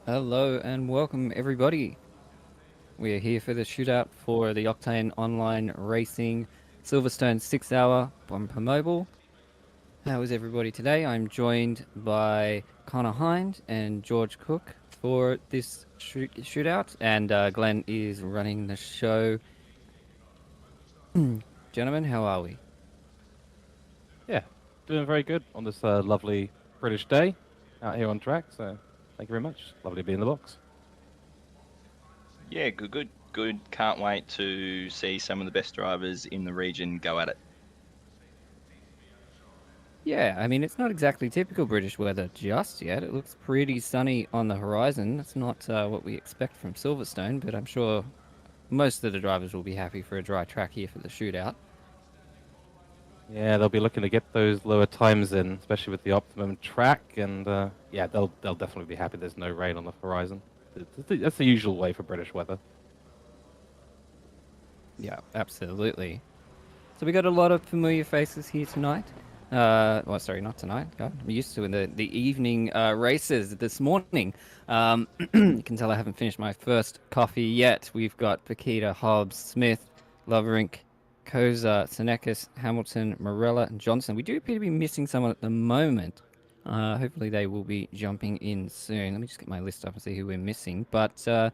Hello and welcome everybody We are here for the shootout for the Octane Online Racing Silverstone 6 hour on Permobil. How is everybody today? I'm joined by Connor Hind and George Cook for this shootout, and Glenn is running the show. Gentlemen, how are we? Yeah, doing very good on this lovely British day out here on track. So thank you very much. Lovely to be in the box. Yeah, good. Can't wait to see some of the best drivers in the region go at it. Yeah, I mean, it's not exactly typical British weather just yet. It looks pretty sunny on the horizon. It's not what we expect from Silverstone, but I'm sure most of the drivers will be happy for a dry track here for the shootout. Yeah, they'll be looking to get those lower times in, especially with the optimum track, and yeah, they'll definitely be happy there's no rain on the horizon. That's the usual way for British weather. Yeah, absolutely. So we got a lot of familiar faces here tonight. Well, sorry, not tonight. God, I'm used to the evening races this morning. You can tell I haven't finished my first coffee yet. We've got Paquita, Hobbs, Smith, Lovering, Coza, Senakis, Hamilton, Morella, and Johnson. We do appear to be missing someone at the moment. Hopefully they will be jumping in soon. Let me just get my list up and see who we're missing. But, I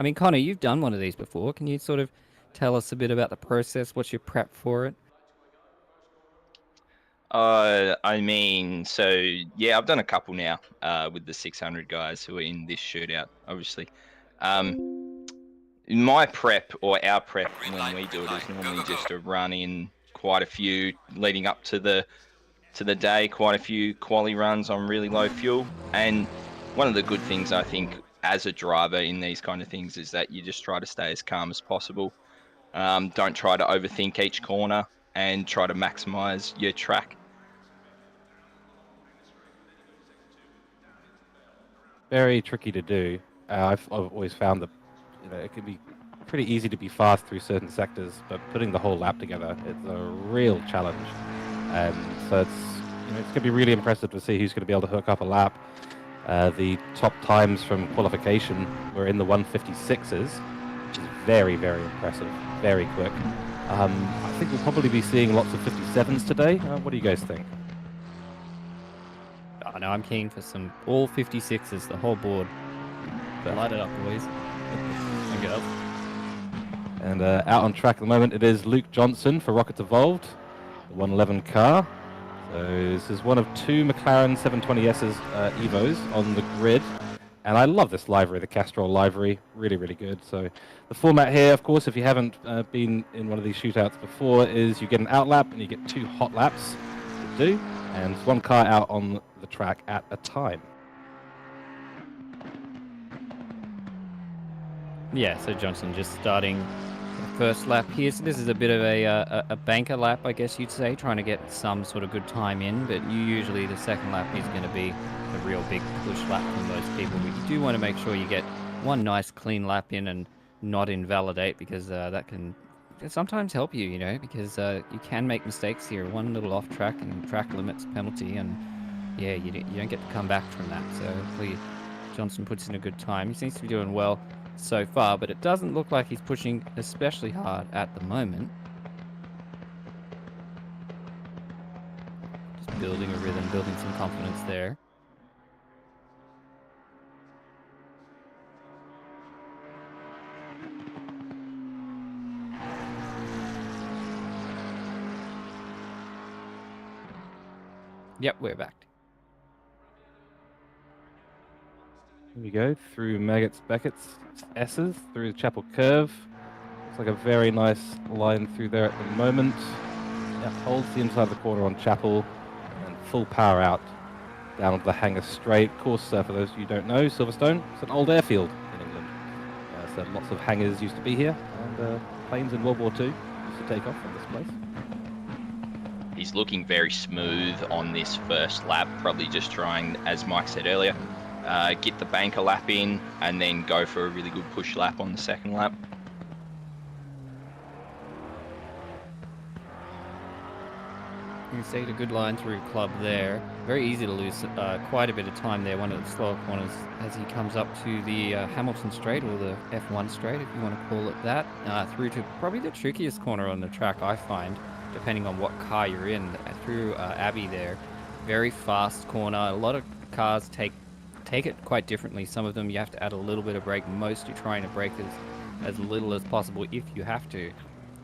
mean, Connor, you've done one of these before. Can you sort of tell us a bit about the process? What's your prep for it? Yeah, I've done a couple now with the 600 guys who are in this shootout, obviously. My prep or our prep when we do it is normally just to run in quite a few leading up to the day, quite a few quali runs on really low fuel. And one of the good things I think as a driver in these kind of things is that you just try to stay as calm as possible. Don't try to overthink each corner and try to maximize your track. Very tricky to do. I've always found that it can be pretty easy to be fast through certain sectors, but putting the whole lap together, it's a real challenge. And so it's going to be really impressive to see who's going to be able to hook up a lap. The top times from qualification were in the 156s, which is very, very impressive, very quick. I think we'll probably be seeing lots of 57s today. What do you guys think? Oh, no, I'm keen for some all 56s, the whole board. Light it up, boys. And girls. And out on track at the moment, it is Luke Johnson for Rockets Evolved, the 111 car. So this is one of two McLaren 720S's Evos on the grid. And I love this livery, the Castrol livery, really, really good. So the format here, of course, if you haven't been in one of these shootouts before, is you get an out lap and you get 2 hot laps to do. And it's 1 car out on the track at a time. Yeah, so Johnson just starting the first lap here. So this is a bit of a banker lap, I guess you'd say, trying to get some sort of good time in. But usually the second lap is going to be a real big push lap for most people. But you do want to make sure you get one nice clean lap in and not invalidate, because that can sometimes help you, because you can make mistakes here. One little off track and track limits penalty, and yeah, you don't get to come back from that. So hopefully Johnson puts in a good time. He seems to be doing well so far, but it doesn't look like he's pushing especially hard at the moment. Just building a rhythm, building some confidence there. Yep, we're back. Here we go, through Maggots, Beckett's S's, through the Chapel Curve. Looks like a very nice line through there at the moment. Yeah, holds the inside of the corner on Chapel, and full power out down to the Hangar Straight. Of course, for those of you who don't know, Silverstone, it's an old airfield in England. So lots of hangars used to be here, and planes in World War II used to take off from this place. He's looking very smooth on this first lap, probably just trying, as Mike said earlier, get the banker lap in and then go for a really good push lap on the second lap. You stayed a good line through club there. Very easy to lose quite a bit of time there, one of the slower corners, as he comes up to the Hamilton straight, or the F1 straight, if you want to call it that, through to probably the trickiest corner on the track, I find, depending on what car you're in, through Abbey there. Very fast corner. A lot of cars take it quite differently. Some of them you have to add a little bit of brake. Most you're trying to brake as little as possible if you have to.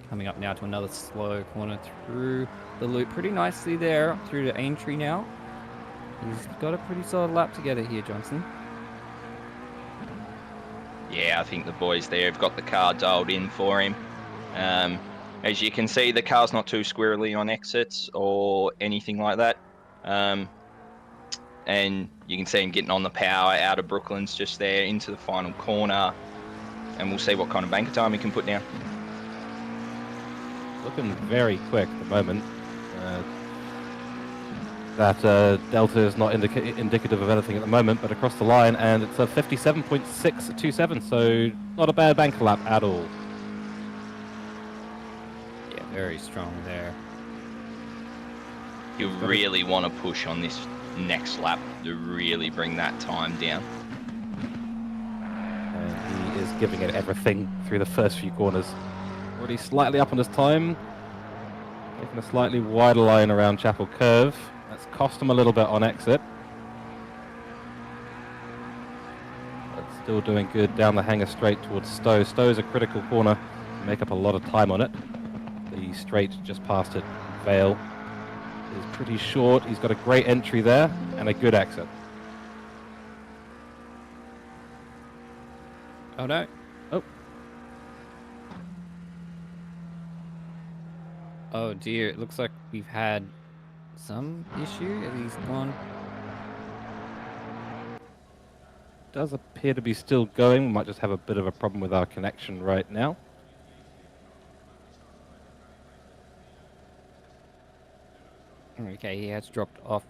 Coming up now to another slow corner through the loop pretty nicely there, through to Aintree now. He's got a pretty solid lap together here, Johnson. Yeah, I think the boys there have got the car dialed in for him. As you can see, the car's not too squirrely on exits or anything like that. And you can see him getting on the power out of Brooklands just there into the final corner. And we'll see what kind of banker time he can put down. Looking very quick at the moment. That delta is not indicative of anything at the moment, but across the line, and it's a 57.627, so not a bad banker lap at all. Yeah, very strong there. You really want to push on this next lap to really bring that time down. And he is giving it everything through the first few corners. Already slightly up on his time. Taking a slightly wider line around Chapel Curve. That's cost him a little bit on exit. But still doing good down the hanger straight towards Stowe. Stowe's a critical corner. Make up a lot of time on it. The straight just past it, Vale, is pretty short. He's got a great entry there and a good exit. Oh no. Oh. Oh dear, it looks like we've had some issue. He's gone. Does appear to be still going. We might just have a bit of a problem with our connection right now. Okay, he has dropped off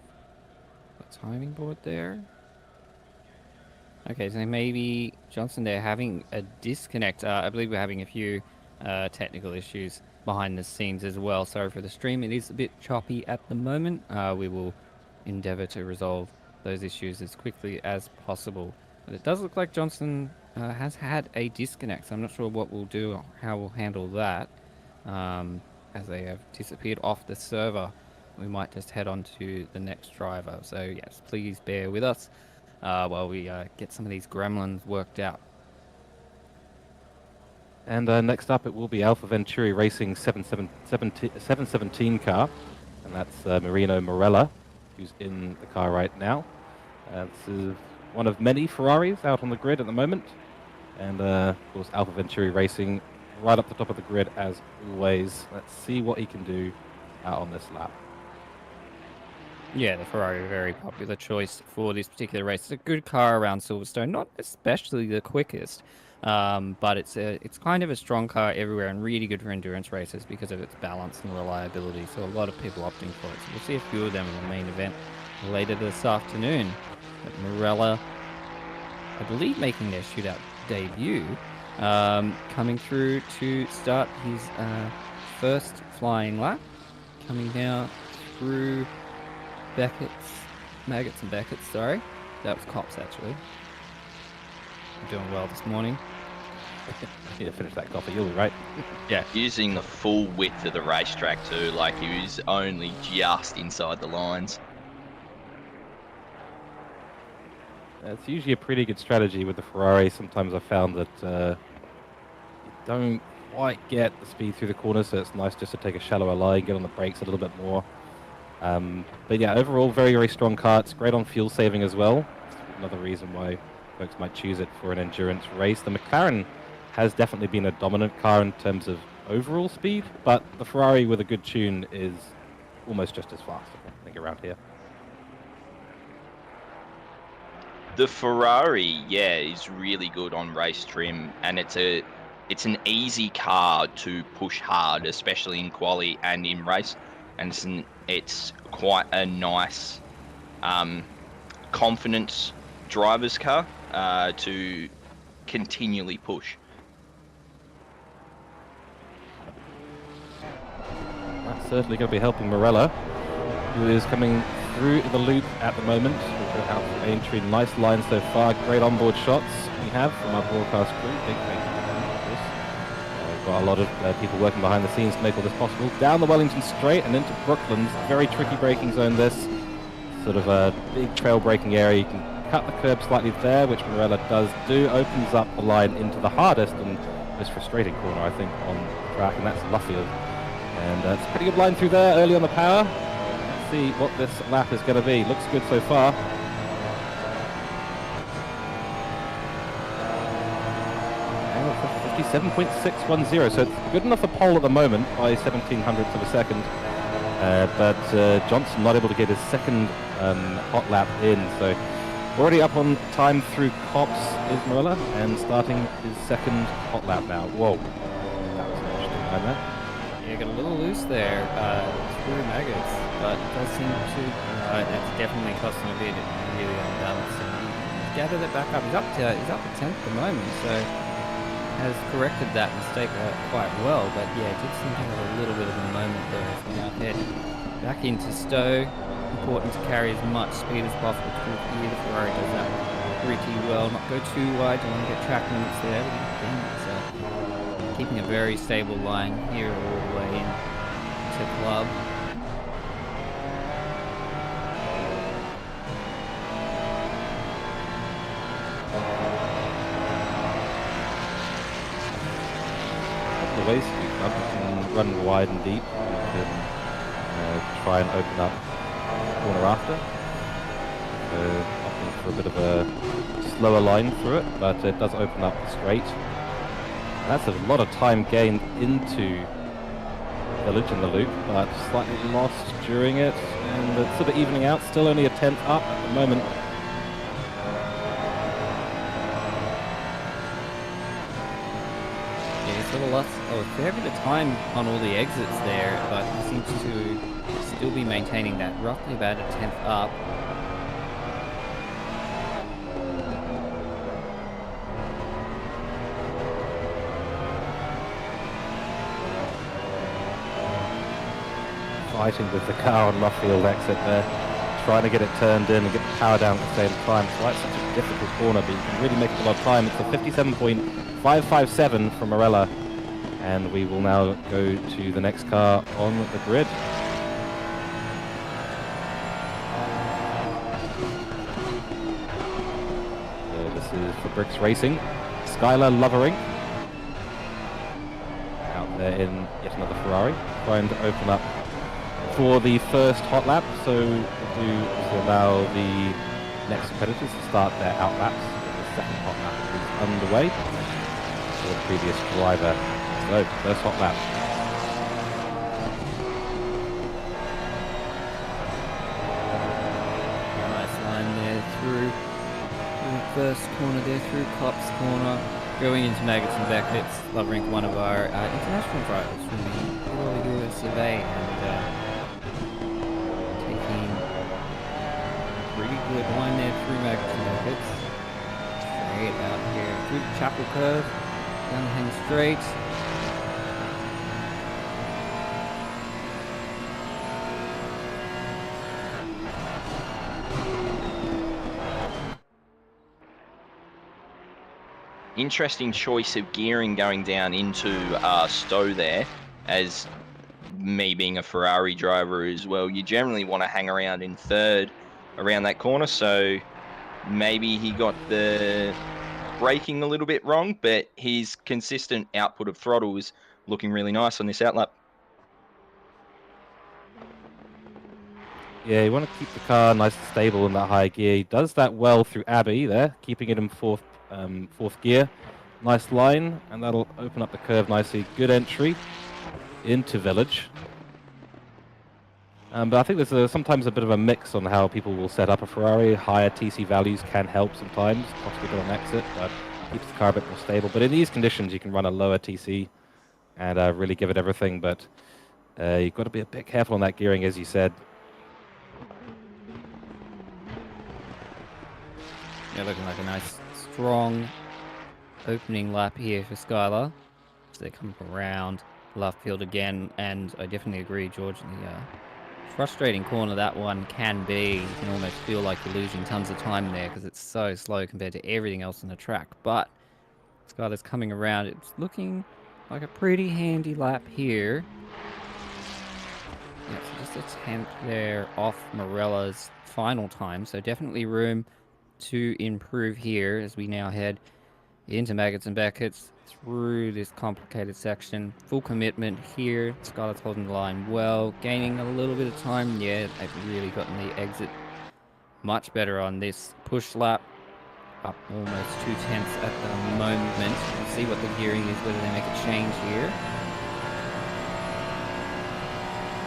the timing board there. Okay, so maybe Johnson, they're having a disconnect. I believe we're having a few technical issues behind the scenes as well. Sorry for the stream. It is a bit choppy at the moment. We will endeavor to resolve those issues as quickly as possible. But it does look like Johnson has had a disconnect, so I'm not sure what we'll do or how we'll handle that. As they have disappeared off the server, we might just head on to the next driver. So yes, please bear with us while we get some of these gremlins worked out. And next up, it will be Alpha Venturi Racing 717 car, and that's Mourinho Morella, who's in the car right now. This is one of many Ferraris out on the grid at the moment, and of course Alpha Venturi Racing right up the top of the grid as always. Let's see what he can do out on this lap. Yeah, the Ferrari, a very popular choice for this particular race. It's a good car around Silverstone, not especially the quickest, but it's kind of a strong car everywhere and really good for endurance races because of its balance and reliability. So a lot of people opting for it. So we'll see a few of them in the main event later this afternoon. But Morella, I believe, making their shootout debut, coming through to start his first flying lap, coming now through Maggots and Beckett's, sorry. That was Cops, actually. I'm doing well this morning. Need to finish that coffee, you'll be right. Yeah, using the full width of the racetrack too, like he was only just inside the lines. It's usually a pretty good strategy with the Ferrari. Sometimes I've found that you don't quite get the speed through the corners, so it's nice just to take a shallower line, get on the brakes a little bit more. But yeah, overall, very, very strong car. It's great on fuel saving as well. It's another reason why folks might choose it for an endurance race. The McLaren has definitely been a dominant car in terms of overall speed, but the Ferrari with a good tune is almost just as fast, I think, around here. The Ferrari, yeah, is really good on race trim, and it's an easy car to push hard, especially in quali and in race. And it's quite a nice, confidence driver's car to continually push. That's certainly going to be helping Morella. who is coming through the loop at the moment. We'll go out for Aintree. Nice line so far. Great onboard shots we have from our broadcast crew. Big thank you to them, of course. We've got a lot of people working behind the scenes to make all this possible. Down the Wellington Straight and into Brooklands. Very tricky braking zone this. Sort of a big trail braking area. You can cut the curb slightly there, which Morella does do. Opens up the line into the hardest and most frustrating corner, I think, on the track, and that's Luffield. And it's a pretty good line through there early on the power. Let's see what this lap is going to be. Looks good so far. And 57.610, so it's good enough for pole at the moment by 1700ths of a second. But Johnson not able to get his second hot lap in, so already up on time through Cops is Morella, and starting his second hot lap now. Whoa, that was an interesting line there. Yeah, got a little loose there through Maggots, but it does seem to, that's definitely costing a bit, really unbalanced. He's gathered it back up, he's up to 10th at the moment, so has corrected that mistake quite well, but yeah, it did seem to have a little bit of a moment there as we now head back into Stowe. Important to carry as much speed as possible through here. The Ferrari does that pretty well, not go too wide, don't want to get track limits there, but again, it's keeping a very stable line here all the way in to club. The ways to do club, you can run wide and deep, you can try and open up corner after, so opting for a bit of a slower line through it, but it does open up the straight. That's a lot of time gained into Village in the loop, but slightly lost during it, and it's sort of evening out, still only a 10th up at the moment. Sort of lost a fair bit of time on all the exits there, but he seems to still be maintaining that roughly about a 10th up. Fighting with the car on Luffield exit there, trying to get it turned in and get the power down at the same time. It's like such a difficult corner, but you can really make it a lot of time. It's a 57.557 from Morella. And we will now go to the next car on the grid. So this is for Bricks Racing. Skyler Lovering. Out there in yet another Ferrari. Trying to open up for the first hot lap. So we'll do is allow the next competitors to start their out laps. The second hot lap is underway. For the previous driver. So, first hot lap. Nice line there through the first corner there, through Klopp's corner, going into Maggots and Beckett's. Lovering, one of our international drivers from the US of A, and taking a pretty good line there through Maggots and Beckett's. Straight out here through the Chapel Curve, down the hang straight. Interesting choice of gearing going down into Stowe there, as me being a Ferrari driver as well. You generally want to hang around in third around that corner, so maybe he got the braking a little bit wrong, but his consistent output of throttle is looking really nice on this outlap. Yeah, you want to keep the car nice and stable in that high gear. He does that well through Abbey there, keeping it in fourth gear. Nice line, and that'll open up the curve nicely. Good entry into Village. But I think there's sometimes a bit of a mix on how people will set up a Ferrari. Higher TC values can help sometimes, possibly on exit, but keeps the car a bit more stable. But in these conditions, you can run a lower TC and really give it everything. But you've got to be a bit careful on that gearing, as you said. Yeah, looking like a nice, strong opening lap here for Skyler. So they come around left field again, and I definitely agree, George. Frustrating corner that one can be. You can almost feel like you're losing tons of time there because it's so slow compared to everything else on the track. But Skyler's coming around. It's looking like a pretty handy lap here. Yeah, so just a tenth there off Morella's final time. So definitely room to improve here as we now head into Maggots and Beckett's through this complicated section. Full commitment here. Skyler's holding the line well, gaining a little bit of time. Yeah, they've really gotten the exit much better on this push lap. Up almost 2/10 at the moment. We'll see what the gearing is, whether they make a change here.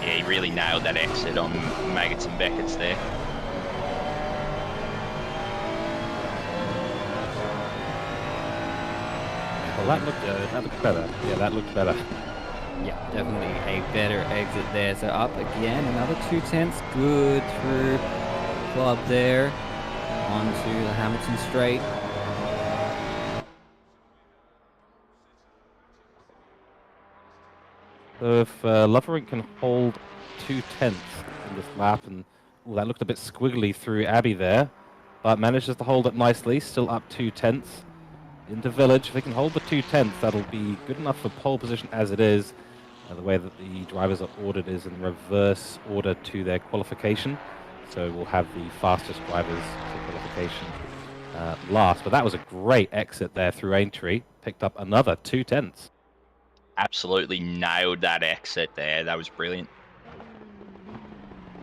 Yeah, he really nailed that exit on Maggots and Beckett's there. Well, that looked better. Yeah, that looked better. Yeah, definitely a better exit there. So up again, another 2/10. Good through club there onto the Hamilton straight. So if Lovering can hold 2/10 in this lap, and that looked a bit squiggly through Abbey there, but manages to hold it nicely, still up 2/10 into Village. If they can hold the 2/10, that'll be good enough for pole position as it is. The way that the drivers are ordered is in reverse order to their qualification, so we'll have the fastest drivers to qualification last. But that was a great exit there through Aintree, picked up another 2/10. Absolutely nailed that exit there. That was brilliant.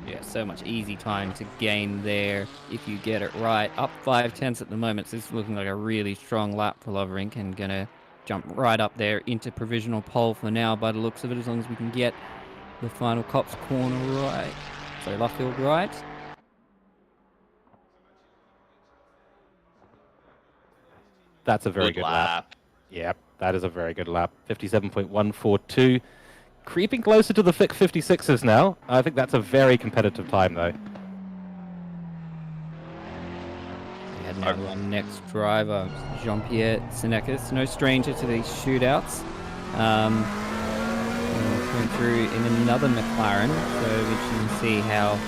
Yeah, so much easy time to gain there if you get it right. Up 5/10 at the moment, so this is looking like a really strong lap for Lovering, and gonna jump right up there into provisional pole for now by the looks of it, as long as we can get the final Cops corner right. So Luffield right. That's a very good lap. Yep, that is a very good lap. 57.142. Creeping closer to the thick 56s now. I think that's a very competitive time, though. We had now one next driver, Jean-Pierre Senakis, no stranger to these shootouts. Coming through in another McLaren, so we can see how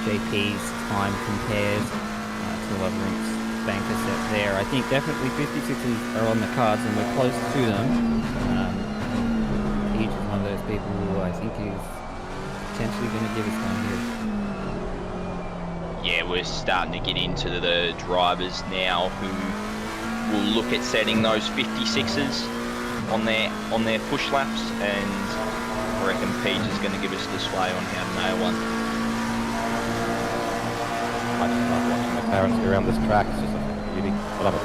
JP's time compares to Lovering's banker set there. I think definitely 56s are on the cards, and we're close to them. Paige is one of those people who I think is potentially going to give us one here. Yeah, we're starting to get into the drivers now who will look at setting those 56s on their push laps, and I reckon Paige is going to give us a display on how to nail one. I just love watching McLarens go around this track. It's just a beauty. I love it.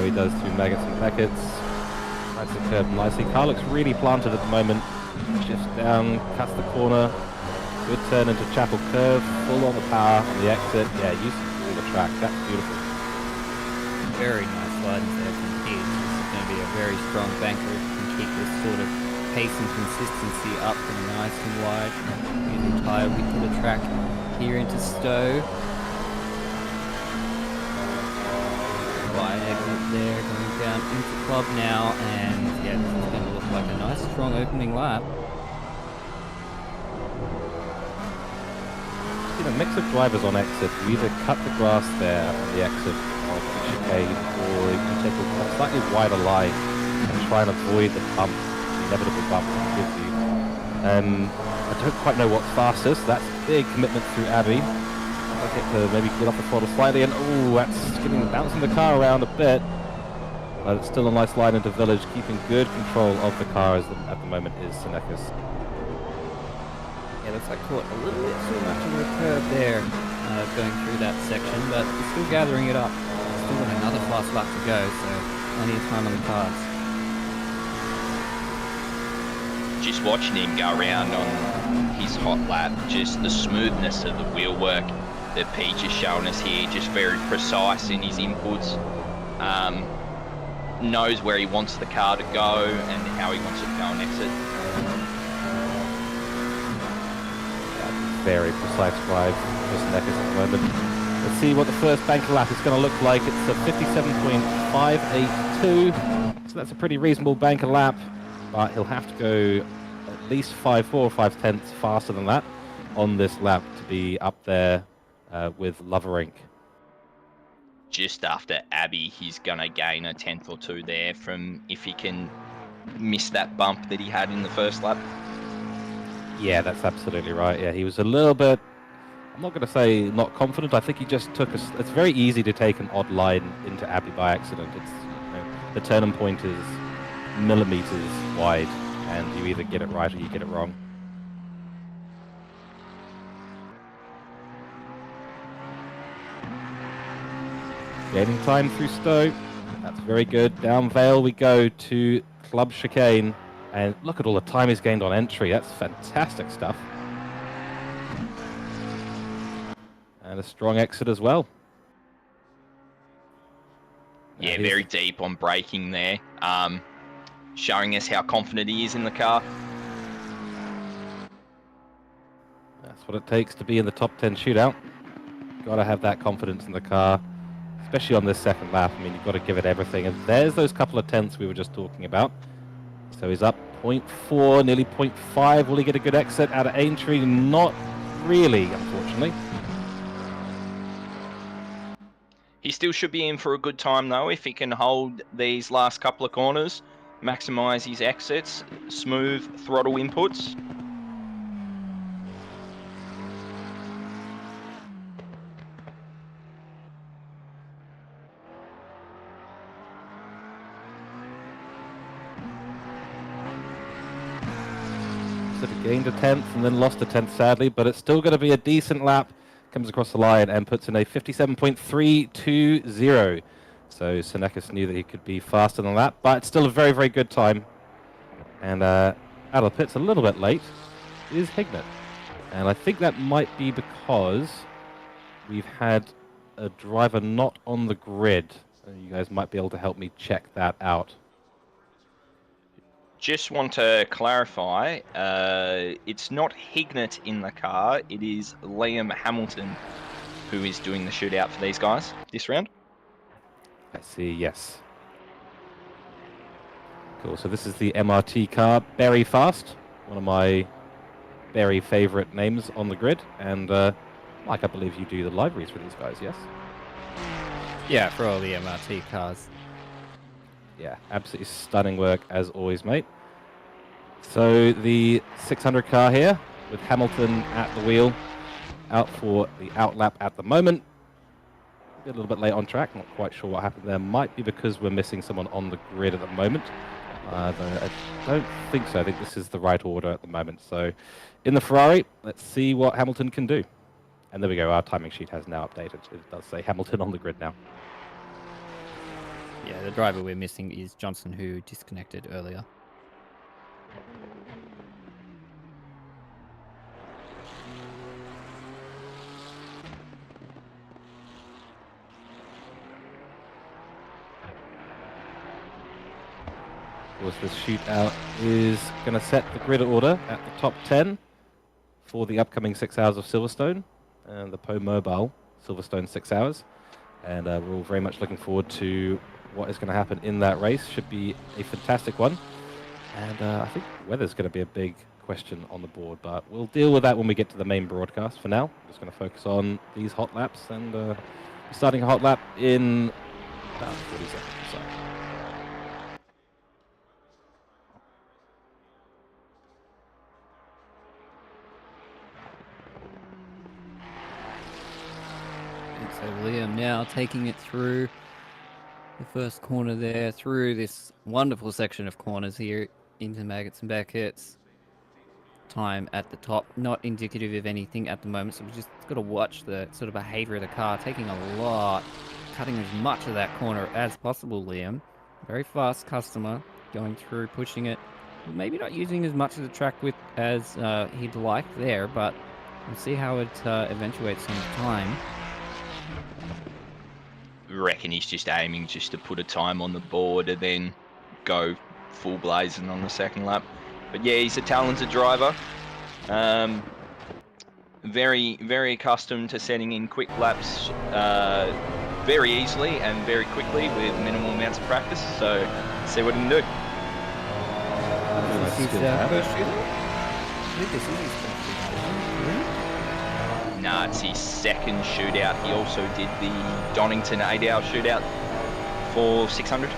He does through Maggots and Beckett's. Rides the curb nicely. Car looks really planted at the moment. Shifts down, cuts the corner. Good turn into Chapel Curve. Full on the power on the exit. Yeah, used to all the track. That's beautiful. Very nice sliding there from Paige. This is going to be a very strong banker if we can keep this sort of pace and consistency up and nice and wide. Using tyre width of the track here into Stowe. Wide exit there, going down into club now, and yeah, this is going to look like a nice strong opening lap. It's been a mix of drivers on exit. You either cut the grass there on the exit of the chicane, or you can take a slightly wider line and try and avoid the bump, the inevitable bump that it gives you. I don't quite know what's fastest. That's a big commitment through Abbey. I get to maybe get off the throttle slightly, and that's bouncing the car around a bit. But it's still a nice line into Village, keeping good control of the car at the moment is Senakis. Yeah, looks like caught a little bit too much of a curve there going through that section, but he's still gathering it up. Still got another fast lap to go, so plenty of time on the cards. Just watching him go around on his hot lap, just the smoothness of the wheel work that Paige is showing us here, just very precise in his inputs. Knows where he wants the car to go and how he wants it to go on exit. Very precise drive for Senakis at the moment. Let's see what the first banker lap is going to look like. It's a 57.582, so that's a pretty reasonable banker lap, but he'll have to go at least 5.4 or 5/10 faster than that on this lap to be up there with Lovering. Just after Abbey, he's going to gain a 10th or 2 there from if he can miss that bump that he had in the first lap. Yeah, that's absolutely right. Yeah, he was a little bit, I'm not going to say not confident. I think he just took it's very easy to take an odd line into Abbey by accident. It's, the turning point is millimeters wide, and you either get it right or you get it wrong. Gaining time through Stowe. That's very good. Down Vale we go to Club Chicane. And look at all the time he's gained on entry. That's fantastic stuff. And a strong exit as well. Yeah, very deep on braking there. Showing us how confident he is in the car. That's what it takes to be in the top 10 shootout. Got to have that confidence in the car, especially on this second lap. I mean, you've got to give it everything. And there's those couple of tenths we were just talking about. So he's up 0.4, nearly 0.5. Will he get a good exit out of Aintree? Not really, unfortunately. He still should be in for a good time, though, if he can hold these last couple of corners, maximise his exits, smooth throttle inputs. Sort of gained a 10th and then lost a 10th, sadly, but it's still going to be a decent lap. Comes across the line and puts in a 57.320. So Senakis knew that he could be faster than that, but it's still a very, very good time. And out of the pits a little bit late is Hignett. And I think that might be because we've had a driver not on the grid. You guys might be able to help me check that out. Just want to clarify, it's not Hignett in the car, it is Liam Hamilton who is doing the shootout for these guys this round. I see, yes. Cool, so this is the MRT car, Berry Fast, one of my very favourite names on the grid, and Mike, I believe you do the liveries for these guys, yes? Yeah, for all the MRT cars. Yeah, absolutely stunning work as always, mate. So the 600 car here with Hamilton at the wheel, out for the outlap at the moment. A little bit late on track, not quite sure what happened there. Might be because we're missing someone on the grid at the moment. I don't think so. I think this is the right order at the moment. So in the Ferrari, let's see what Hamilton can do. And there we go, our timing sheet has now updated. It does say Hamilton on the grid now. Yeah, the driver we're missing is Johnson, who disconnected earlier. Of course, this shootout is going to set the grid order at the top 10 for the upcoming 6 hours of Silverstone and the Permobil Silverstone 6 hours. And we're all very much looking forward to what is going to happen in that race. Should be a fantastic one. And I think weather's going to be a big question on the board, but we'll deal with that when we get to the main broadcast. For now, I'm just going to focus on these hot laps, and starting a hot lap in about 40 seconds or so. So Liam now taking it through the first corner there, through this wonderful section of corners here into Maggots and Beckett's. Time at the top, not indicative of anything at the moment, so we've just got to watch the sort of behavior of the car, taking a lot, cutting as much of that corner as possible, Liam. Very fast customer, going through, pushing it, maybe not using as much of the track width as he'd like there, but we'll see how it eventuates on time. Reckon he's just aiming just to put a time on the board and then go full blazing on the second lap. But yeah, he's a talented driver. very, very accustomed to setting in quick laps very easily and very quickly with minimal amounts of practice. So let's see what he can do. This is his first shootout? I think this is his first shootout. Nah, it's his second shootout. He also did the Donington 8-hour shootout for 600.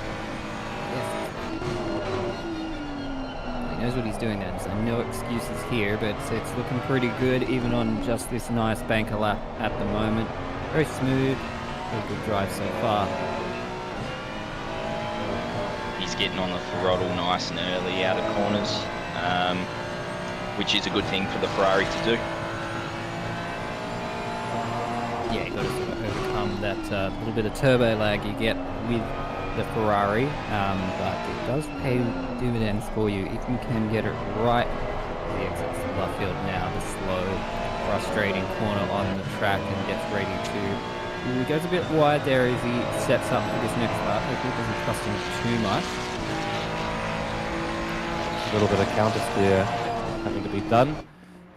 He knows what he's doing then, so no excuses here, but it's looking pretty good even on just this nice banker lap at the moment. Very smooth, very good drive so far. He's getting on the throttle nice and early out of corners, which is a good thing for the Ferrari to do. Yeah, you've got to sort of overcome that little bit of turbo lag you get with the Ferrari, but it does pay dividends for you if you can get it right. He exits the left field now, the slow, frustrating corner on the track, and gets ready to... He goes a bit wide there as he sets up for this next lap. Hopefully it doesn't cost him too much. A little bit of counter steer having to be done.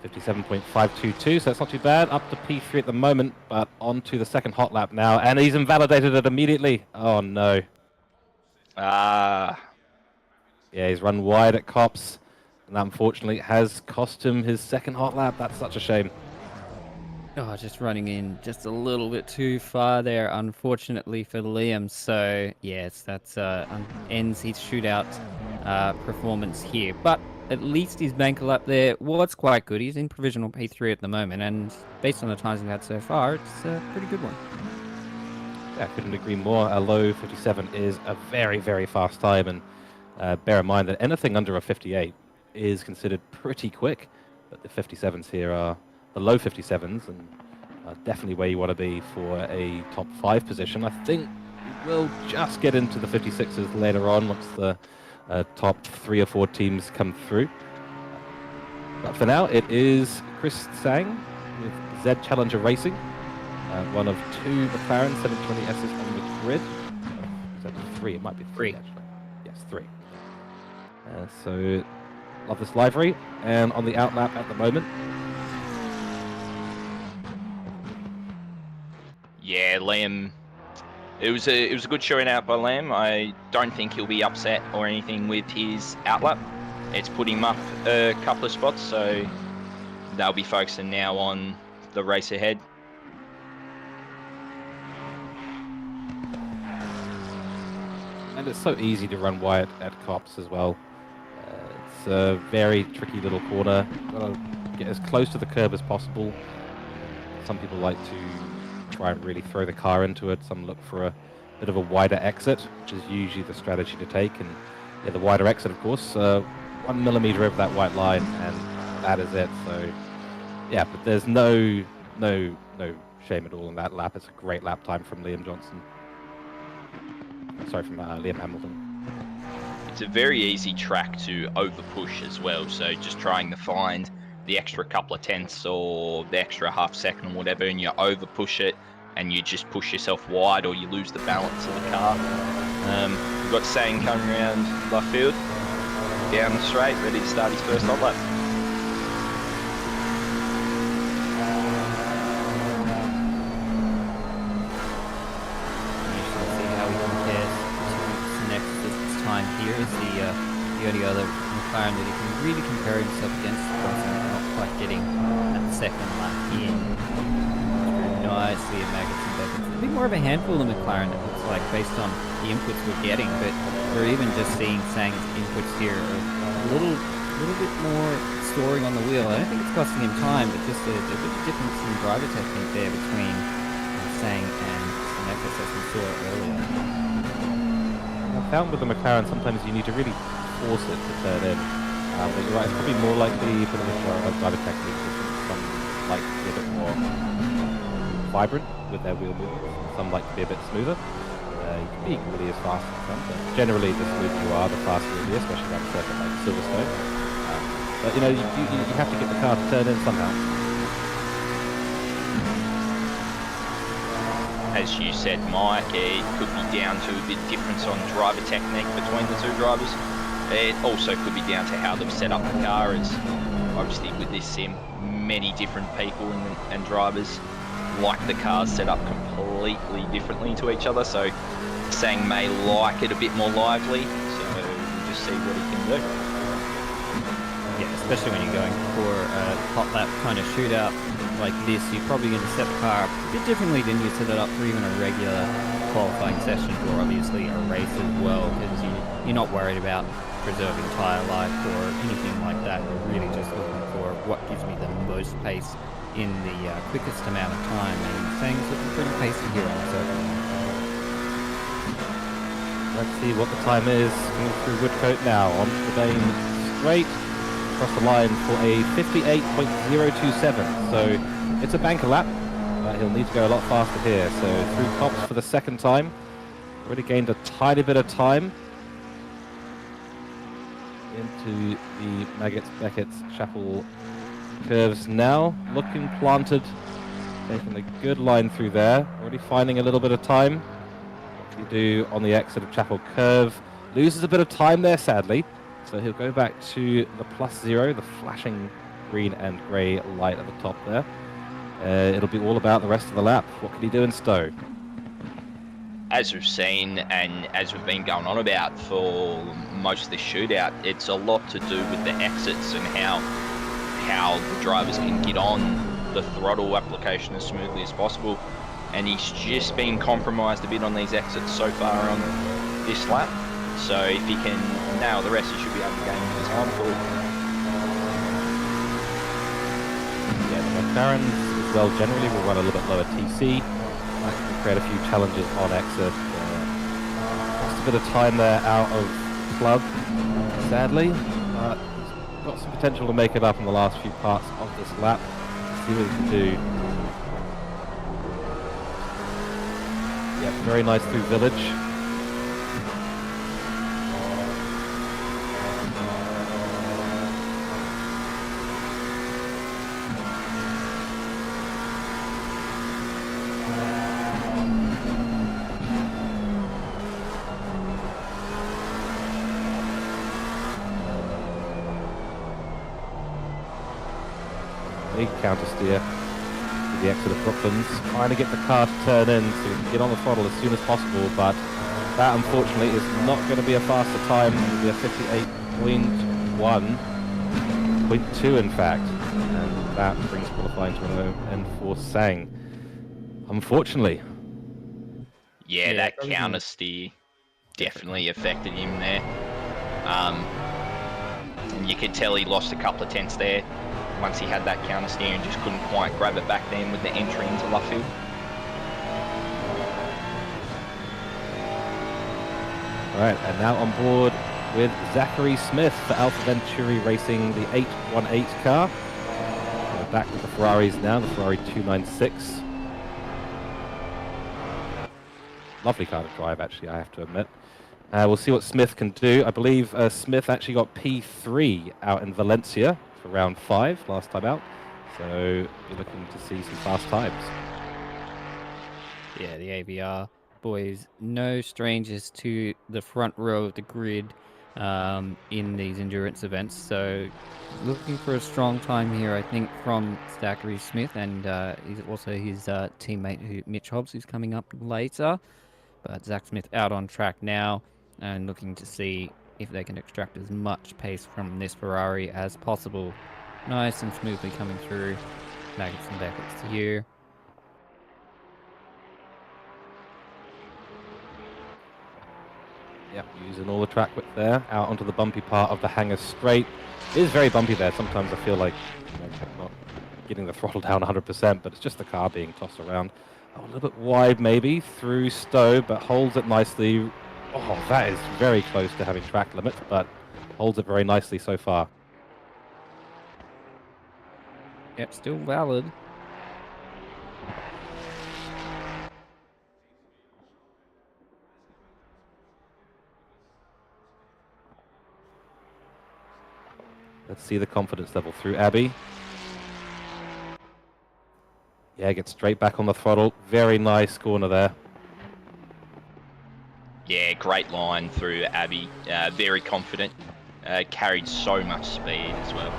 57.522, so that's not too bad. Up to P3 at the moment, but on to the second hot lap now, and he's invalidated it immediately. Oh no. Yeah, he's run wide at Cops, and that unfortunately has cost him his second hot lap. That's such a shame. Oh, just running in just a little bit too far there, unfortunately for Liam. So, yes, that's ends his shootout performance here. But at least his banker lap there was quite good. He's in provisional P3 at the moment, and based on the times we've had so far, it's a pretty good one. Yeah, I couldn't agree more. A low 57 is a very, very fast time, and bear in mind that anything under a 58 is considered pretty quick. But the 57s here are the low 57s, and definitely where you want to be for a top 5 position. I think we'll just get into the 56s later on once the top 3 or 4 teams come through. But for now, it is Chris Sang with Z Challenger Racing, one of 2 McLaren 720Ss on the grid. Is that 3? It might be 3 actually. Yes, 3. So, love this livery, and on the outlap at the moment. Yeah, Liam. It was a good showing out by Liam. I don't think he'll be upset or anything with his outlap. It's put him up a couple of spots, so they'll be focusing now on the race ahead. And it's so easy to run wide at Cops as well. It's a very tricky little corner. Got to get as close to the curb as possible. Some people like to try and really throw the car into it. Some look for a bit of a wider exit, which is usually the strategy to take. And yeah, the wider exit, of course, 1 millimeter over that white line, and that is it. So yeah, but there's no shame at all in that lap. It's a great lap time from Liam Johnson. Sorry, from Liam Hamilton. It's a very easy track to over push as well. So just trying to find the extra couple of tenths or the extra half second or whatever, and you over push it and you just push yourself wide, or you lose the balance of the car. We've got Sang coming around left field, down the straight, ready to start his first hot lap. See how he compares to Senakis' time here. Is the only other McLaren that he can really compare himself against. Not quite getting that second lap in. Very nicely at Maggots and Beckons. A bit more of a handful of McLaren, it looks like, based on the inputs we're getting, but we're even just seeing Sang's inputs here a little bit more storing on the wheel. I don't think it's costing him time, but just a bit of difference in driver technique there between Sang and Senakis, as we saw earlier. I found with the McLaren sometimes you need to really force it to turn in. But you're right, it's probably more likely for the driver technique. Some like to be a bit more vibrant with their wheel movements. Some like to be a bit smoother. You can be really as fast as some, but generally the smoother you are, the faster you'll be, especially around a circuit like Silverstone. But you know, you have to get the car to turn in somehow. As you said, Mike, it could be down to a bit difference on driver technique between the 2 drivers. It also could be down to how they've set up the car, as obviously with this sim, many different people and drivers like the cars set up completely differently to each other. So Sang may like it a bit more lively, so we'll just see what he can do. Yeah, especially when you're going for a hot lap kind of shootout like this, you're probably going to set the car up a bit differently than you set it up for even a regular qualifying session, or obviously a race as well, because you're not worried about preserving tyre life or anything like that. You're really just looking for what gives me the most pace in the quickest amount of time, and Sang's looking pretty pacey here on the circuit. Let's see what the time is coming through Woodcote now. Onto the main straight, across the line for a 58.027. So it's a banker lap. He'll need to go a lot faster here. So through tops for the second time. Already gained a tiny bit of time into the Maggots, Beckett's, Chapel curves now. Looking planted. Taking a good line through there. Already finding a little bit of time. What can he do on the exit of Chapel Curve? Loses a bit of time there, sadly. So he'll go back to the +0, the flashing green and grey light at the top there. It'll be all about the rest of the lap. What can he do in Stowe? As we've seen and as we've been going on about for most of the shootout, it's a lot to do with the exits and how the drivers can get on the throttle application as smoothly as possible. And he's just been compromised a bit on these exits so far on this lap. So if he can nail the rest, he should be able to gain his time forward. Yeah, the McLarens as well generally will run a little bit lower TC. Might create a few challenges on exit. Lost a bit of time there out of club, sadly. But he's got some potential to make it up in the last few parts of this lap. Let's see what he can do. Yeah, very nice through Village. Big counter steer to the exit of Brooklands, trying to get the car to turn in so we can get on the throttle as soon as possible, but that unfortunately is not going to be a faster time. It'll be a 58.1.2 in fact, and that brings qualifying to an end for Sang. Unfortunately. Yeah, that counter steer definitely affected him there. And you could tell he lost a couple of tenths there once he had that counter steer and just couldn't quite grab it back then with the entry into Luffield. Alright, and now on board with Zachary Smith for Alpha Venturi Racing, the 818 car. We're back with the Ferraris now, the Ferrari 296. Lovely car to drive, actually, I have to admit. We'll see what Smith can do. I believe Smith actually got P3 out in Valencia for round 5 last time out. So you're looking to see some fast times. Yeah, the AVR boys, no strangers to the front row of the grid in these endurance events. So looking for a strong time here, I think, from Zachary Smith, and he's also his teammate Mitch Hobbs, who's coming up later. But Zach Smith out on track now and looking to see if they can extract as much pace from this Ferrari as possible. Nice and smoothly coming through. Maggots and Beckett's here. Yep, using all the track width there, out onto the bumpy part of the hangar straight. It is very bumpy there. Sometimes I feel like I'm not getting the throttle down 100%, but it's just the car being tossed around. Oh, a little bit wide maybe through Stowe, but holds it nicely. Oh, that is very close to having track limits, but holds it very nicely so far. Yep, still valid. Let's see the confidence level through Abbey. Yeah, gets straight back on the throttle. Very nice corner there. Yeah, great line through Abbey. Very confident. Carried so much speed as well.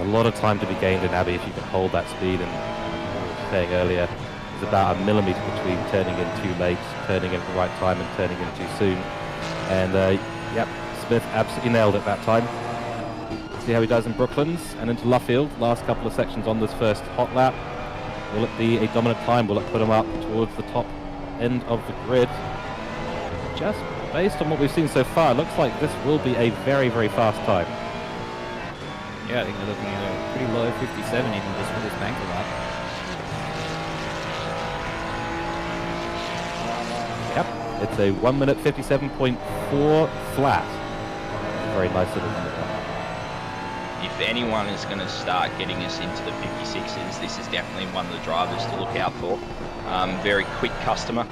a lot of time to be gained in Abbey if you can hold that speed. And I was saying earlier, there's about a millimetre between turning in too late, turning in at the right time, and turning in too soon. And yep, Smith absolutely nailed it that time. See how he does in Brooklands and into Luffield. Last couple of sections on this first hot lap. Will it be a dominant time? Will it put him up towards the top end of the grid? Just based on what we've seen so far, it looks like this will be a very, very fast time. Yeah, I think we're looking at a pretty low 57 even just for this banker lap. Yep, it's a 1 minute 57.4 flat. Very nice little number. If anyone is going to start getting us into the 56s, this is definitely one of the drivers to look out for. Very quick customer.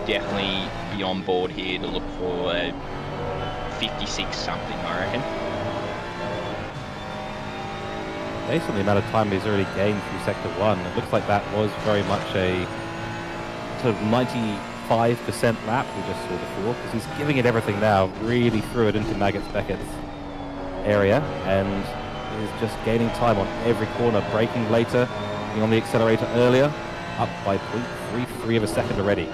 Definitely be on board here to look for a 56 something, I reckon. Based on the amount of time he's already gained through Sector 1, it looks like that was very much a sort of 95% lap we just saw before, because he's giving it everything now, really threw it into Beckett's area, and is just gaining time on every corner, braking later, being on the accelerator earlier, up by 0.33 of a second already. Yeah,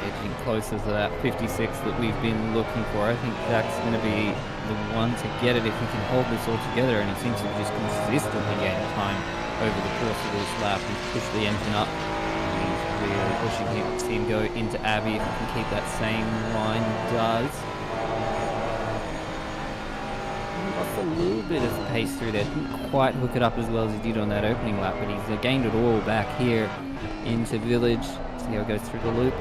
edging closer to that 56 that we've been looking for. I think Zach's going to be the one to get it if he can hold this all together, and he seems to just consistently gain time over the course of this lap. He's pushed the engine up, and he's really pushing him to see him go into Abbey. If he can keep that same line, he does. Lost a little bit of pace through there, didn't quite hook it up as well as he did on that opening lap, but he's gained it all back here into Village. See how it goes through the loop.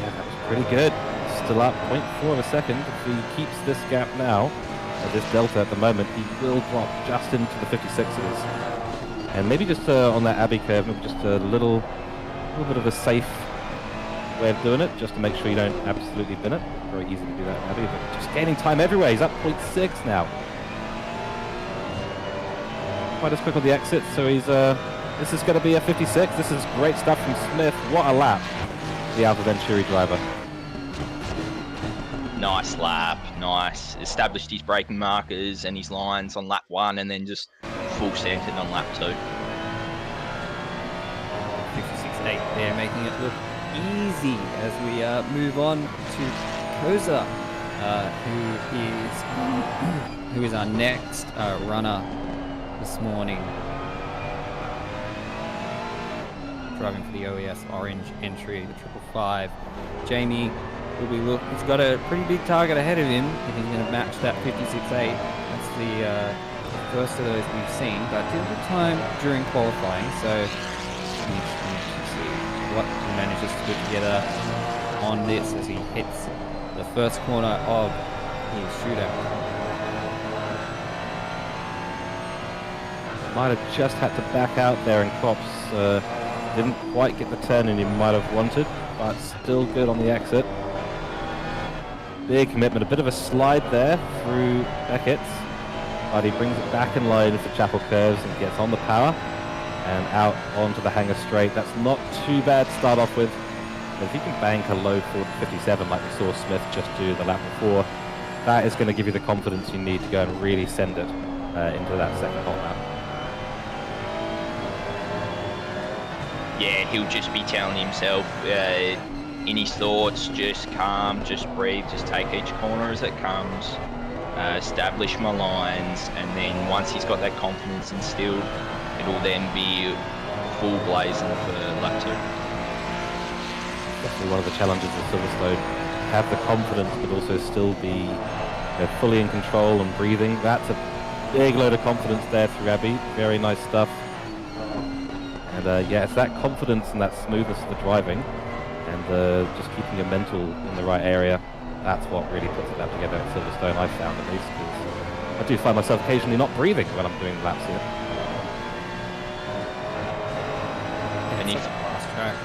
Yeah, that was pretty good. Still up 0.4 of a second. If he keeps this gap now, or this delta at the moment, he will drop just into the 56s. And maybe just on that Abbey curve, maybe just a little bit of a safe way of doing it, just to make sure you don't absolutely bin it. Very easy to do that in Abbey, but just gaining time everywhere. He's up 0.6 now. Quite as quick on the exit, so he's this is going to be a 56. This is great stuff from Smith. What a lap, the Alpha Venturi driver. Nice lap, nice. Established his braking markers and his lines on lap 1, and then just full centered on lap 2. 56.8 there, making it look easy as we move on to Coza, who is our next runner this morning, driving for the OES Orange entry, the 555. Jamie will be he's got a pretty big target ahead of him if he's going to match that 56.8. That's the first of those we've seen, but did a good time during qualifying, so what he manages to put together on this as he hits the first corner of his shootout. Might have just had to back out there, and Kops didn't quite get the turn in he might have wanted, but still good on the exit. Big commitment, a bit of a slide there through Beckett's, but he brings it back in line for Chapel Curves and gets on the power and out onto the hanger straight. That's not too bad to start off with. But if you can bank a low 57 like we saw Smith just do the lap before, that is going to give you the confidence you need to go and really send it into that second hot lap. Yeah, he'll just be telling himself in his thoughts, just calm, just breathe, just take each corner as it comes, establish my lines, and then once he's got that confidence instilled, it'll then be full blazing for lap 2. Definitely one of the challenges of Silverstone. Have the confidence, but also still be fully in control and breathing. That's a big load of confidence there through Abbey. Very nice stuff. And yeah, it's that confidence and that smoothness of the driving, and just keeping your mental in the right area. That's what really puts it together at Silverstone, I found at least. Because I do find myself occasionally not breathing when I'm doing laps here. And it's a fast track.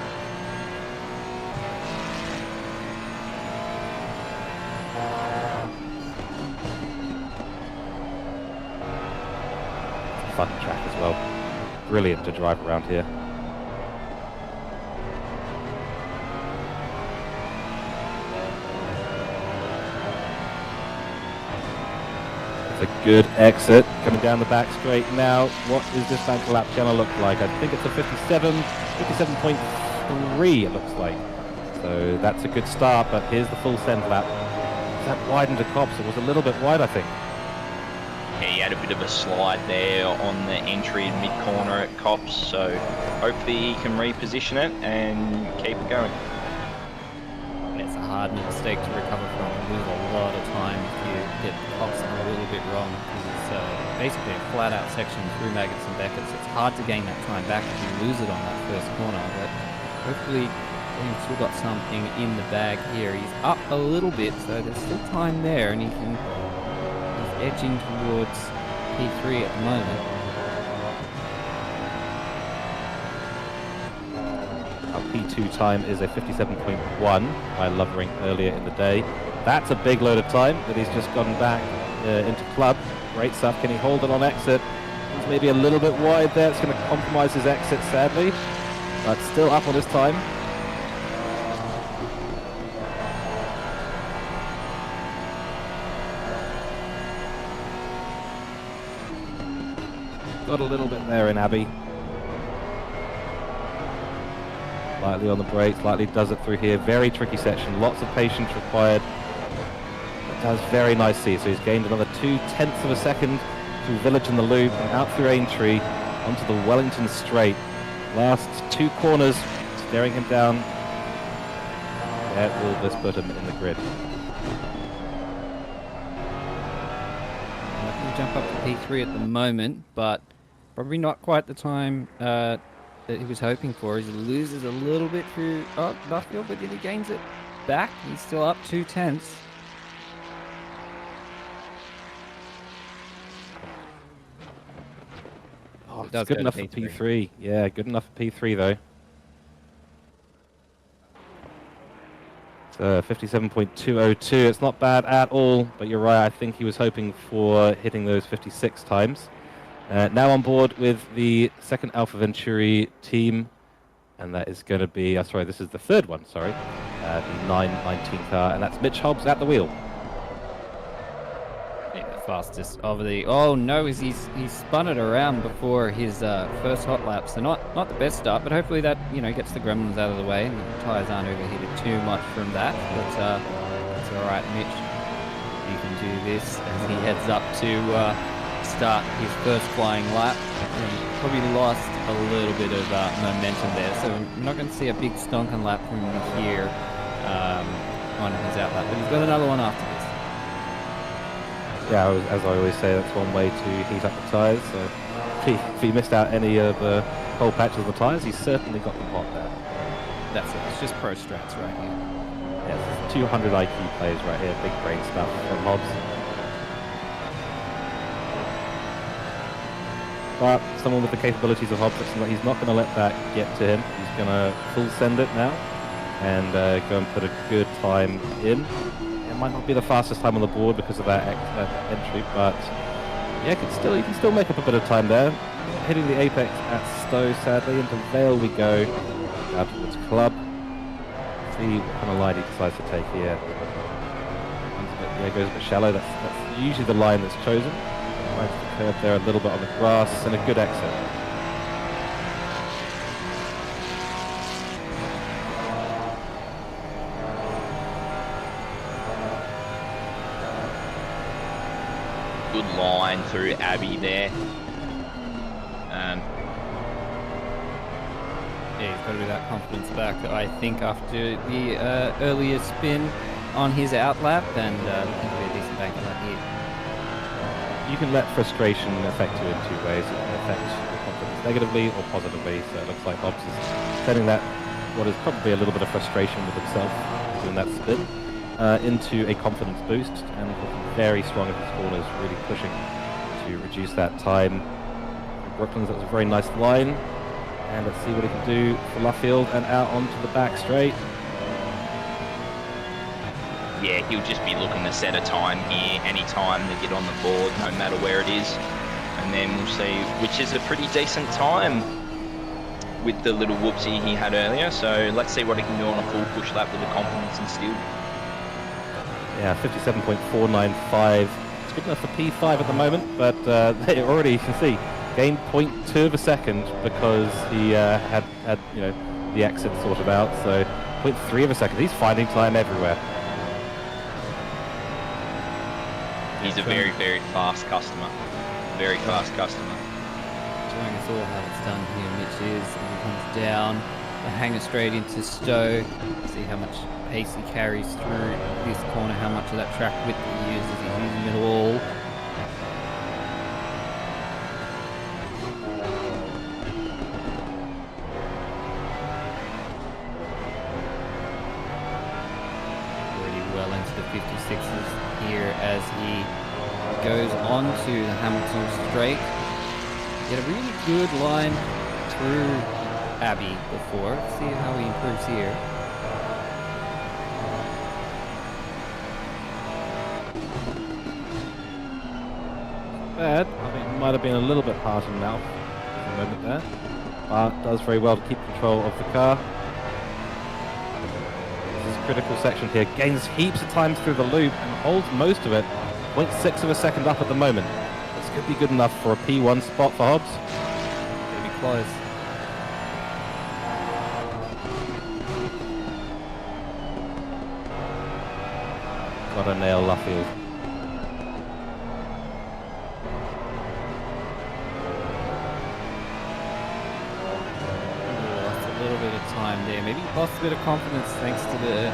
Fun track as well. Brilliant to drive around here. It's a good exit. Coming down the back straight now. What is this banker lap going to look like? I think it's a 57.3 it looks like. So that's a good start, but here's the full send lap. That widened to Cops. It was a little bit wide, I think. Yeah, he had a bit of a slide there on the entry and mid-corner at Cops, so hopefully he can reposition it and keep it going. It's a hard mistake to recover from. You lose a lot of time if you get Cops a little bit wrong. It's basically a flat-out section through Maggots and Beckett's. It's hard to gain that time back if you lose it on that first corner, but hopefully he's still got something in the bag here. He's up a little bit, so there's still time there, and he's edging towards P3 at the moment. Our P2 time is a 57.1 by Lovering earlier in the day. That's a big load of time that he's just gone back into club. Great stuff. Can he hold it on exit? He's maybe a little bit wide there. It's going to compromise his exit, sadly, but still up on his time. Got a little bit there in Abbey. Lightly on the brakes, lightly does it through here. Very tricky section, lots of patience required. But does very nicely. So he's gained another 0.2 of a second through Village and the Loop and out through Aintree onto the Wellington Straight. Last 2 corners staring him down. Where will this put him in the grid? Looking to jump up to P3 at the moment, but probably not quite the time that he was hoping for. He loses a little bit through Duffield, but then he gains it back. He's still up 0.2. Oh, it's good enough for P3. Yeah, good enough for P3 though. So 57.202. It's not bad at all, but you're right. I think he was hoping for hitting those 56 times. Now on board with the second Alpha Venturi team, and that is going to be, sorry, this is the third one, sorry, the 919 car, and that's Mitch Hobbs at the wheel. Yeah, the fastest of the, oh no, he's spun it around before his first hot lap, so not the best start, but hopefully that, gets the gremlins out of the way, and the tyres aren't overheated too much from that, but it's alright, Mitch, you can do this as he heads up to start his first flying lap. And probably lost a little bit of momentum there, so we're not going to see a big stonking lap from him here on his out lap, but he's got another one after this. Yeah, as I always say, that's one way to heat up the tyres. So if he missed out any of the cold patches of the tyres, he's certainly got them hot there. That's it. It's just pro strats right here. Yes, 200 IQ plays right here. Big brain stuff from Hobbs. But someone with the capabilities of Hobbs, he's not going to let that get to him. He's going to full send it now and go and put a good time in. It might not be the fastest time on the board because of that entry, but yeah, he can still make up a bit of time there. Hitting the apex at Stowe, sadly. Into Vale we go. Out towards Club. See what kind of line he decides to take here. Goes a bit shallow. That's usually the line that's chosen. Finds the curve there a little bit on the grass and a good exit. Good line through Abbey there. Yeah, he's got a bit of that confidence back, I think, after the earlier spin on his out lap, and looking for a decent bank lap here. You can let frustration affect you in 2 ways. It can affect your confidence negatively or positively. So it looks like Hobbs is setting that, what is probably a little bit of frustration with himself doing that spin, into a confidence boost, and looking very strong at his corners, really pushing to reduce that time. Brooklands, that was a very nice line. And let's see what he can do for Luffield and out onto the back straight. Yeah, he'll just be looking to set a time here, any time to get on the board, no matter where it is. And then we'll see, which is a pretty decent time with the little whoopsie he had earlier. So let's see what he can do on a full push lap with the confidence instilled. Yeah, 57.495 It's good enough for P5 at the moment, but they already, you can see, gained 0.2 of a second because he had the exit sorted out. So 0.3 of a second. He's finding time everywhere. He's a very, very fast customer. Very fast customer. Showing us all how it's done here. Mitch is, and he comes down the hanger straight into Stowe. See how much pace he carries through this corner, how much of that track width he uses. He's using it all. Already well into the 56s here as he goes on to the Hamilton straight. Get a really good line through Abbey before. See how he improves here. Bad. I think it might have been a little bit hard in mouth for the moment there, but does very well to keep control of the car. This is a critical section here. Gains heaps of time through the loop and holds most of it. 0.6 of a second up at the moment. This could be good enough for a P1 spot for Hobbs. Gonna be close. Got to nail Luffield. Lost a little bit of time there. Maybe lost a bit of confidence thanks to the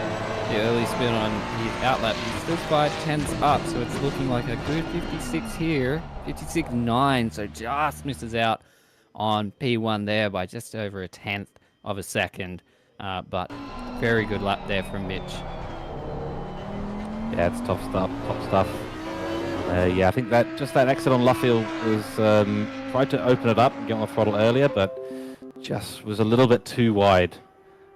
early spin on his outlap. He's still 5/10s up, so it's looking like a good 56 here. 56.9, so just misses out on P1 there by just over a 10th of a second. But very good lap there from Mitch. Yeah, it's top stuff. Yeah, I think that exit on Luffield was tried to open it up and get on the throttle earlier, but just was a little bit too wide.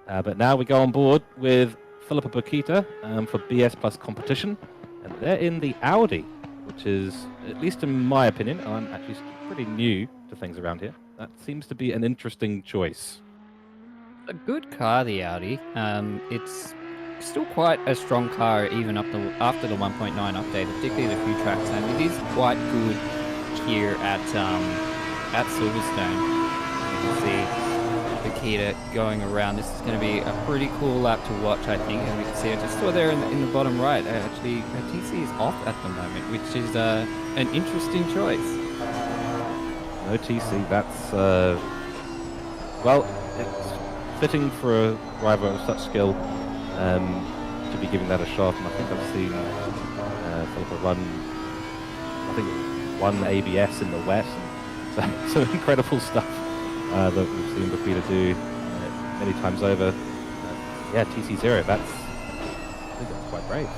But now we go on board with Philippa Paquita for BS Plus competition, and they're in the Audi, which is, at least in my opinion, I'm actually pretty new to things around here. That seems to be an interesting choice. A good car, the Audi. It's still quite a strong car even after the 1.9 update, particularly the few tracks, and it is quite good here at Silverstone. You can see Paquita going around. This is going to be a pretty cool lap to watch, I think. And we can see, I just saw there in the bottom right, actually, her TC is off at the moment, which is an interesting choice. No TC, that's, well, it's fitting for a driver of such skill to be giving that a shot. And I think I've seen Philippa run, I think, one ABS in the West. And some incredible stuff that we've seen Paquita do many times over. Yeah, TC0, I think that's quite brave.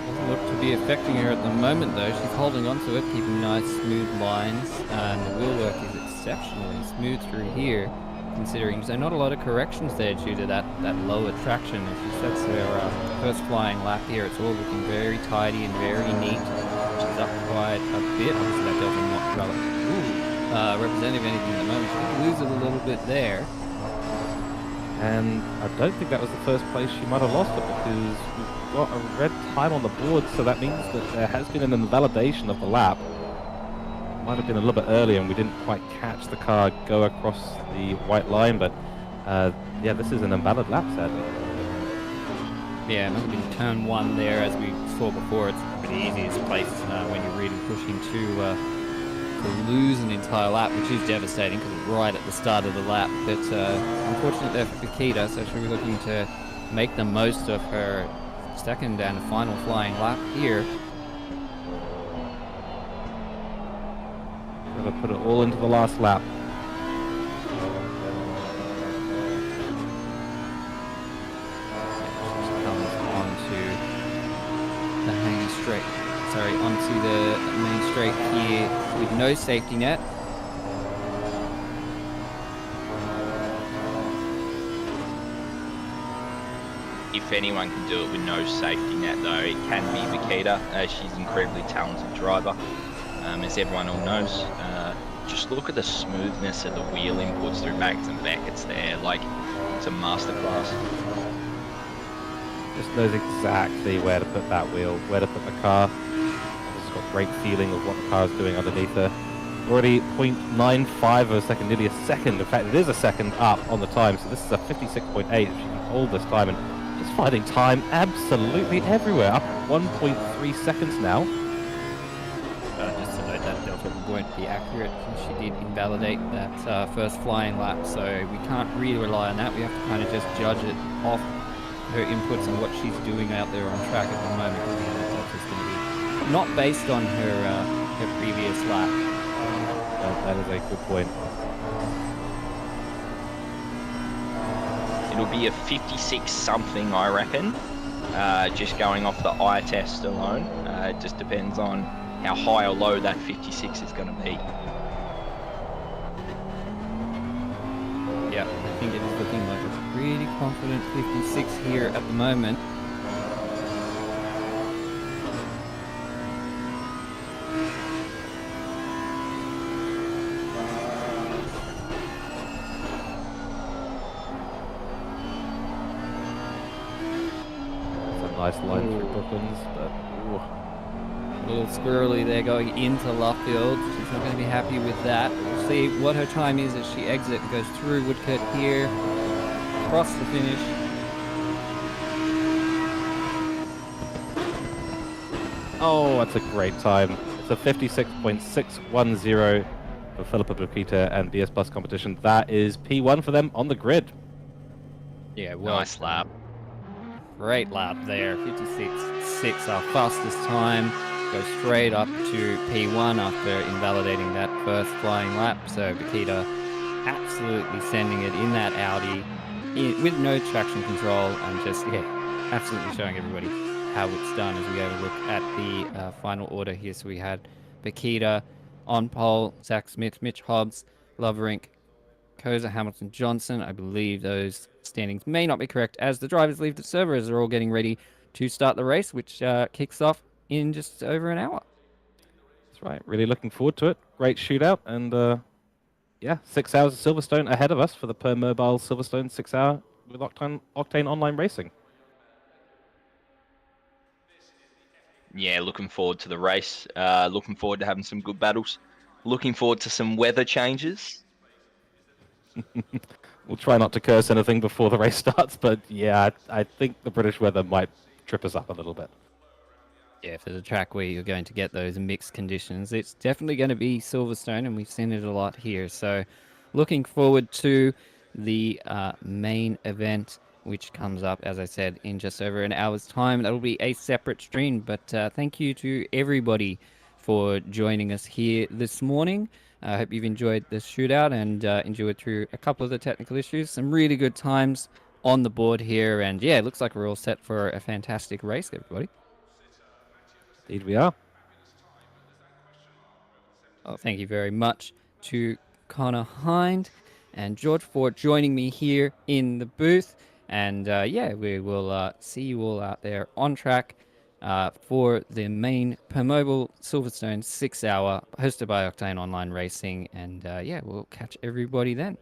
Doesn't look to be affecting her at the moment, though. She's holding on to it, keeping nice, smooth lines, and the wheel work is exceptionally smooth through here, considering so not a lot of corrections there due to that lower traction. If she sets her first flying lap here, it's all looking very tidy and very neat. She's up quite a bit. Obviously, that doesn't not representative anything at the moment. She loses a little bit there. And I don't think that was the first place she might have lost it, because we've got a red time on the board, so that means that there has been an invalidation of the lap. Might have been a little bit earlier and we didn't quite catch the car go across the white line, but yeah, this is an invalid lap, sadly. Yeah, it must have been turn one there, as we saw before. It's the easiest place when you're really pushing to lose an entire lap, which is devastating because it's right at the start of the lap. But unfortunate there for Paquita, so she'll be looking to make the most of her second and final flying lap here. Gonna put it all into the last lap. Onto the main straight here with no safety net. If anyone can do it with no safety net, though, it can be Paquita. She's an incredibly talented driver, as everyone all knows. Just look at the smoothness of the wheel inputs through Mags and Beckett's there. Like, it's a masterclass. Just knows exactly where to put that wheel, where to put the car. It's got great feeling of what the car is doing underneath her. Already 0.95 of a second, nearly a second. In fact, it is a second up on the time, so this is a 56.8. She can hold this time and just finding time absolutely everywhere. Up 1.3 seconds now. Just to note that Delta won't be accurate. She did invalidate that first flying lap, so we can't really rely on that. We have to kind of just judge it off her inputs and what she's doing out there on track at the moment. Delta's going to be not based on her previous lap. That is a good point. It'll be a 56 something, I reckon. Just going off the eye test alone. It just depends on how high or low that 56 is going to be. Yeah, I think it's looking like a pretty confident 56 here at the moment. Nice line through Brooklands, but a little squirrely there going into Luffield. She's not going to be happy with that. We'll see what her time is as she exits and goes through Woodcote here, across the finish. oh, that's a great time. It's a 56.610 for Philippa Paquita and BS Plus competition. That is P1 for them on the grid. Yeah, well, Nice lap. great lap there. 56.6, our fastest time. Goes straight up to P1 after invalidating that first flying lap. So Paquita absolutely sending it in that Audi with no traction control and just, yeah, absolutely showing everybody how it's done as we have a look at the final order here. So we had Paquita on pole, Zach Smith, Mitch Hobbs, Lovering, Coza, Hamilton, Johnson. I believe those standings may not be correct as the drivers leave the server as they're all getting ready to start the race, which kicks off in just over an hour. That's right. Really looking forward to it. Great shootout. And yeah, 6 hours of Silverstone ahead of us for the Permobil Silverstone 6 hour with Octane Online Racing. Yeah, looking forward to the race. Looking forward to having some good battles. Looking forward to some weather changes. We'll try not to curse anything before the race starts, but yeah, I think the British weather might trip us up a little bit. Yeah, if there's a track where you're going to get those mixed conditions, it's definitely going to be Silverstone, and we've seen it a lot here. So looking forward to the main event, which comes up, as I said, in just over an hour's time. That'll be a separate stream, but thank you to everybody for joining us here this morning. I hope you've enjoyed the shootout and enjoyed through a couple of the technical issues. Some really good times on the board here, and yeah, it looks like we're all set for a fantastic race, everybody. Indeed we are. Oh, thank you very much to Connor Hind and George for joining me here in the booth. And yeah, we will see you all out there on track for the main Permobil Silverstone 6 hour hosted by Octane Online Racing. And yeah, we'll catch everybody then.